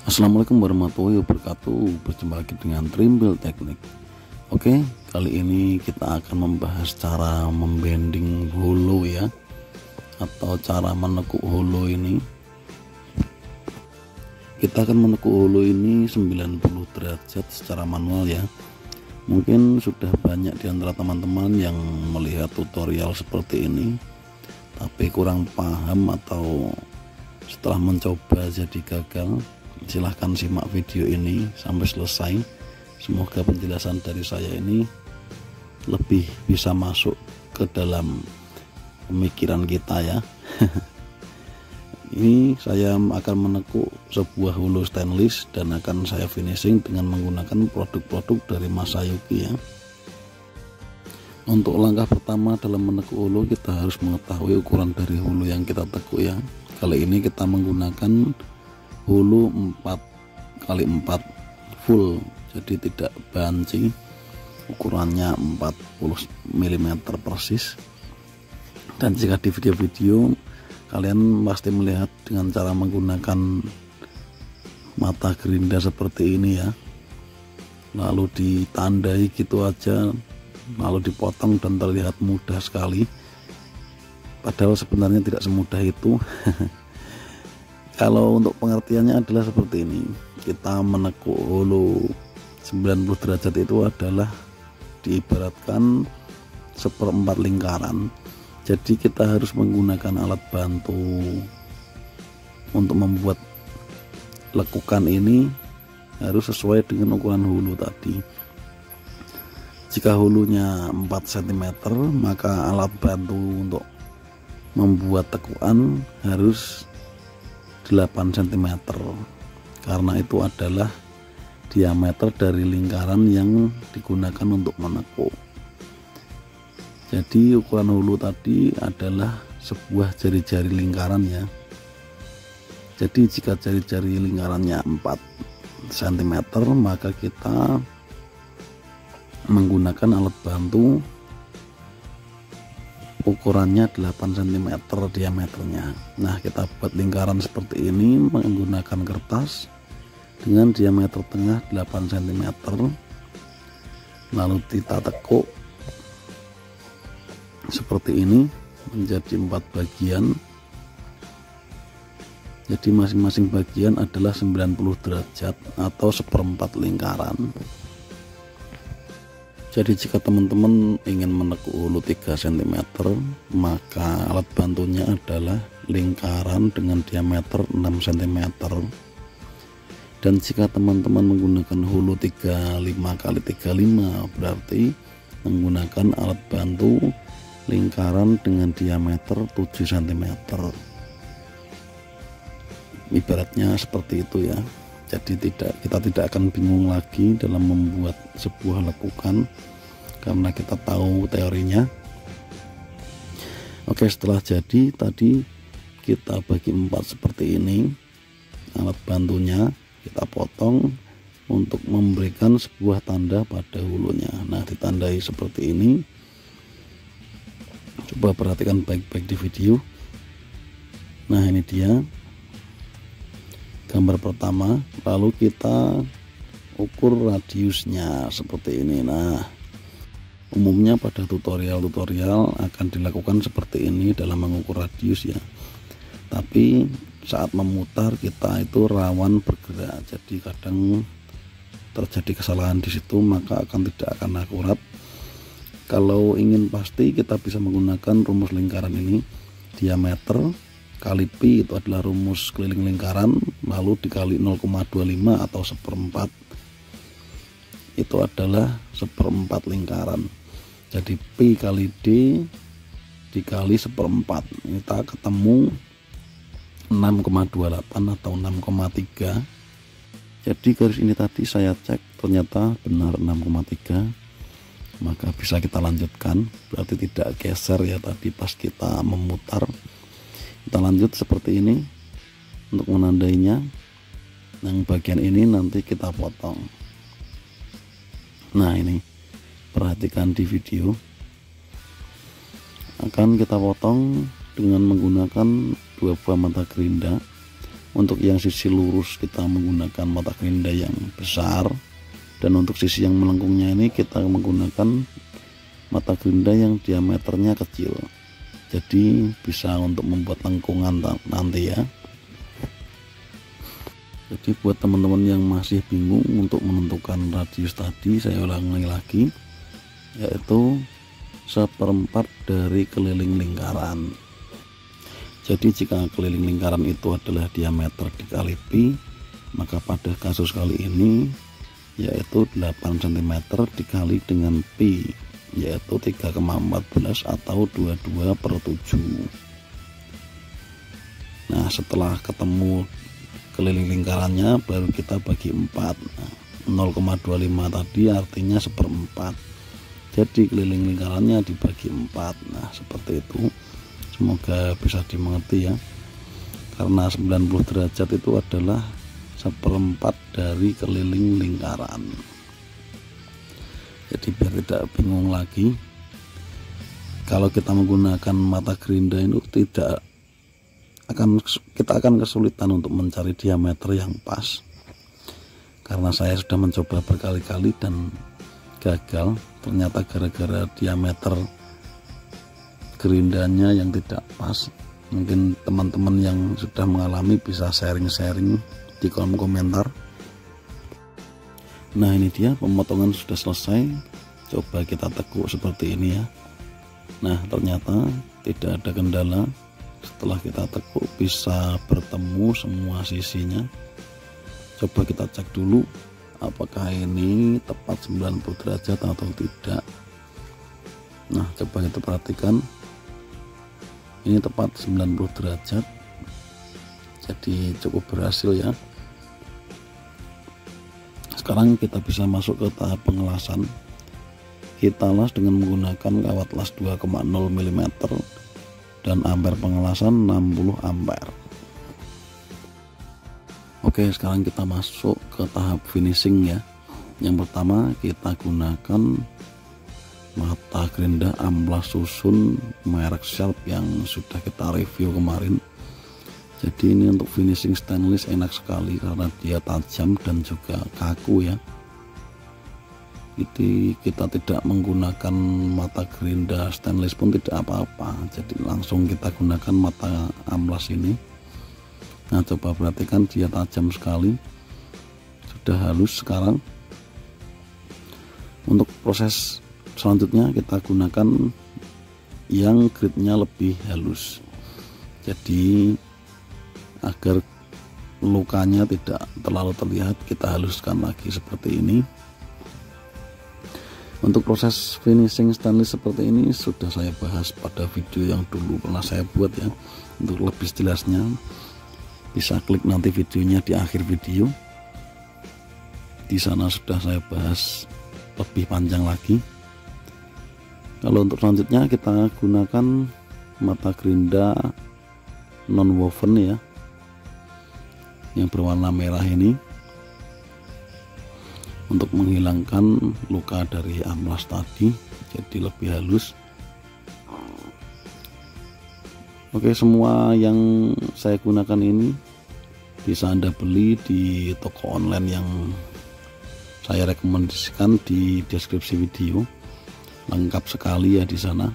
Assalamualaikum warahmatullahi wabarakatuh. Berjumpa lagi dengan Trimble Teknik. Oke, kali ini kita akan membahas cara membending holo ya, atau cara menekuk holo ini. Kita akan menekuk holo ini 90 derajat secara manual ya. Mungkin sudah banyak di antara teman-teman yang melihat tutorial seperti ini, tapi kurang paham atau setelah mencoba jadi gagal. Silahkan simak video ini sampai selesai. Semoga penjelasan dari saya ini lebih bisa masuk ke dalam pemikiran kita ya. Ini saya akan menekuk sebuah holo stainless dan akan saya finishing dengan menggunakan produk-produk dari Masayuki ya. Untuk langkah pertama dalam menekuk holo, kita harus mengetahui ukuran dari holo yang kita tekuk ya. Kali ini kita menggunakan holo 4x4 full, jadi tidak banci, ukurannya 40 mm persis. Dan jika di video-video kalian pasti melihat dengan cara menggunakan mata gerinda seperti ini ya, lalu ditandai gitu aja, lalu dipotong dan terlihat mudah sekali, padahal sebenarnya tidak semudah itu. Kalau untuk pengertiannya adalah seperti ini. Kita menekuk holo 90 derajat itu adalah diibaratkan seperempat lingkaran. Jadi kita harus menggunakan alat bantu untuk membuat lekukan ini harus sesuai dengan ukuran holo tadi. Jika holonya 4 cm, maka alat bantu untuk membuat tekukan harus 8 cm, karena itu adalah diameter dari lingkaran yang digunakan untuk menekuk. Jadi ukuran holo tadi adalah sebuah jari-jari lingkaran ya. Jadi jika jari-jari lingkarannya 4 cm, maka kita menggunakan alat bantu ukurannya 8 cm diameternya. Nah, kita buat lingkaran seperti ini menggunakan kertas dengan diameter tengah 8 cm, lalu kita tekuk seperti ini menjadi 4 bagian. Jadi masing-masing bagian adalah 90 derajat atau seperempat lingkaran. Jadi jika teman-teman ingin menekuk holo 3 cm, maka alat bantunya adalah lingkaran dengan diameter 6 cm. Dan jika teman-teman menggunakan holo 35x35, berarti menggunakan alat bantu lingkaran dengan diameter 7 cm. Ibaratnya seperti itu ya. Jadi kita tidak akan bingung lagi dalam membuat sebuah lekukan, karena kita tahu teorinya. Oke, setelah jadi tadi kita bagi 4 seperti ini, alat bantunya kita potong untuk memberikan sebuah tanda pada holonya. Nah, ditandai seperti ini. Coba perhatikan baik-baik di video. Nah, ini dia gambar pertama, lalu kita ukur radiusnya seperti ini. Nah, umumnya pada tutorial akan dilakukan seperti ini dalam mengukur radius ya, tapi saat memutar kita itu rawan bergerak, jadi kadang terjadi kesalahan di situ, maka tidak akan akurat. Kalau ingin pasti, kita bisa menggunakan rumus lingkaran ini, diameter kali pi itu adalah rumus keliling lingkaran, lalu dikali 0,25 atau seperempat, itu adalah seperempat lingkaran. Jadi pi kali d dikali seperempat, kita ketemu 6,28 atau 6,3. Jadi garis ini tadi saya cek ternyata benar 6,3, maka bisa kita lanjutkan, berarti tidak geser ya tadi pas kita memutar. Kita lanjut seperti ini untuk menandainya. Yang bagian ini nanti kita potong. Nah, ini perhatikan di video, akan kita potong dengan menggunakan 2 buah mata gerinda. Untuk yang sisi lurus kita menggunakan mata gerinda yang besar, dan untuk sisi yang melengkungnya ini kita menggunakan mata gerinda yang diameternya kecil, jadi bisa untuk membuat lengkungan nanti ya. Jadi buat teman-teman yang masih bingung untuk menentukan radius tadi, saya ulangi lagi, yaitu 1/4 dari keliling lingkaran. Jadi jika keliling lingkaran itu adalah diameter dikali pi, maka pada kasus kali ini yaitu 8 cm dikali dengan pi, yaitu 3,14 atau 22/7. Nah, setelah ketemu keliling lingkarannya baru kita bagi 4. 0,25 tadi artinya 1/4. Jadi keliling lingkarannya dibagi 4. Nah, seperti itu. Semoga bisa dimengerti ya, karena 90 derajat itu adalah 1/4 dari keliling lingkaran. Jadi biar tidak bingung lagi, kalau kita menggunakan mata gerinda itu kita akan kesulitan untuk mencari diameter yang pas, karena saya sudah mencoba berkali-kali dan gagal. Ternyata gara-gara diameter gerindanya yang tidak pas. Mungkin teman-teman yang sudah mengalami bisa sharing-sharing di kolom komentar. Nah, ini dia pemotongan sudah selesai. Coba kita tekuk seperti ini ya. Nah, ternyata tidak ada kendala. Setelah kita tekuk bisa bertemu semua sisinya. Coba kita cek dulu apakah ini tepat 90 derajat atau tidak. Nah, coba kita perhatikan, ini tepat 90 derajat, jadi cukup berhasil ya. Sekarang kita bisa masuk ke tahap pengelasan. Kita las dengan menggunakan kawat las 2,0 mm dan ampere pengelasan 60 ampere. Oke, sekarang kita masuk ke tahap finishing ya. Yang pertama kita gunakan mata gerinda amplas susun merek Sharp yang sudah kita review kemarin. Jadi ini untuk finishing stainless enak sekali karena dia tajam dan juga kaku ya. Jadi kita tidak menggunakan mata gerinda stainless pun tidak apa-apa, jadi langsung kita gunakan mata amplas ini. Nah, coba perhatikan dia tajam sekali, sudah halus. Sekarang untuk proses selanjutnya kita gunakan yang gridnya lebih halus, jadi agar lukanya tidak terlalu terlihat kita haluskan lagi seperti ini. Untuk proses finishing stainless seperti ini sudah saya bahas pada video yang dulu pernah saya buat ya. Untuk lebih jelasnya bisa klik nanti videonya di akhir video, di sana sudah saya bahas lebih panjang lagi. Kalau untuk selanjutnya kita gunakan mata gerinda non woven ya, yang berwarna merah ini, untuk menghilangkan luka dari amplas tadi, jadi lebih halus. Oke, semua yang saya gunakan ini bisa Anda beli di toko online yang saya rekomendasikan di deskripsi video. Lengkap sekali ya di sana.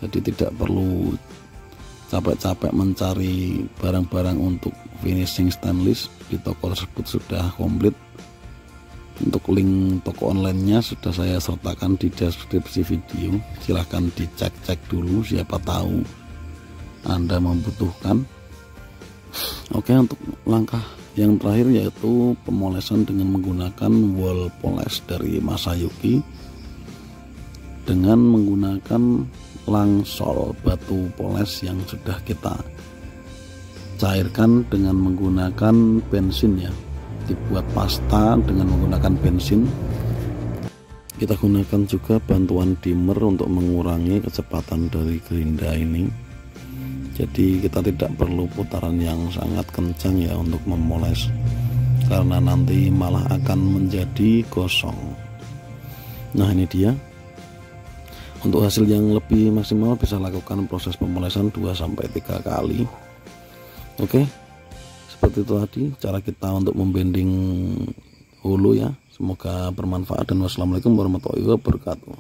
Jadi tidak perlu capek-capek mencari barang-barang untuk finishing stainless, di toko tersebut sudah komplit. Untuk link toko onlinenya sudah saya sertakan di deskripsi video, silahkan dicek-cek dulu, siapa tahu Anda membutuhkan. Oke, untuk langkah yang terakhir yaitu pemolesan dengan menggunakan wall polish dari Masayuki dengan menggunakan langsol batu poles yang sudah kita cairkan dengan menggunakan bensin ya, dibuat pasta dengan menggunakan bensin. Kita gunakan juga bantuan dimmer untuk mengurangi kecepatan dari gerinda ini, jadi kita tidak perlu putaran yang sangat kencang ya untuk memoles, karena nanti malah akan menjadi gosong. Nah, ini dia. Untuk hasil yang lebih maksimal bisa lakukan proses pemolesan 2-3 kali. Oke, seperti itu tadi cara kita untuk membending hulu ya. Semoga bermanfaat dan wassalamualaikum warahmatullahi wabarakatuh.